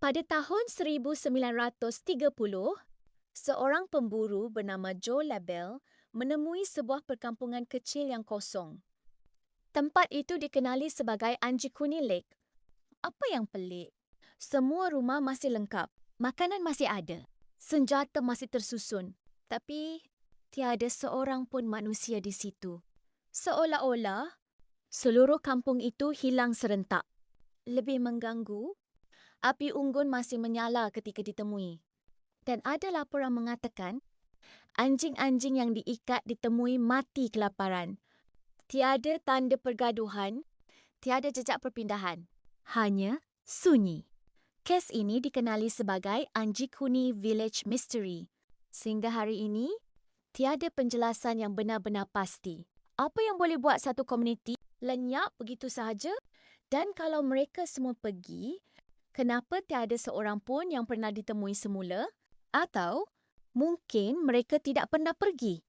Pada tahun 1930, seorang pemburu bernama Joe Labelle menemui sebuah perkampungan kecil yang kosong. Tempat itu dikenali sebagai Anjikuni Lake. Apa yang pelik? Semua rumah masih lengkap, makanan masih ada, senjata masih tersusun. Tapi tiada seorang pun manusia di situ. Seolah-olah seluruh kampung itu hilang serentak. Lebih mengganggu, api unggun masih menyala ketika ditemui. Dan ada laporan mengatakan anjing-anjing yang diikat ditemui mati kelaparan. Tiada tanda pergaduhan, tiada jejak perpindahan. Hanya sunyi. Kes ini dikenali sebagai Anjikuni Village Mystery. Sehingga hari ini, tiada penjelasan yang benar-benar pasti. Apa yang boleh buat satu komuniti lenyap begitu sahaja? Dan kalau mereka semua pergi, kenapa tiada seorang pun yang pernah ditemui semula? Atau mungkin mereka tidak pernah pergi?